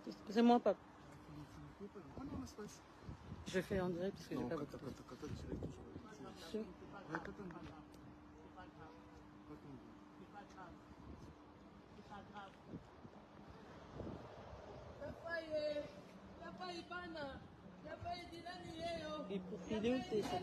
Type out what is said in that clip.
Excusez-moi, papa. Je fais en direct parce que j'ai pas votre... Sûr. Et pour filer où t'es ça?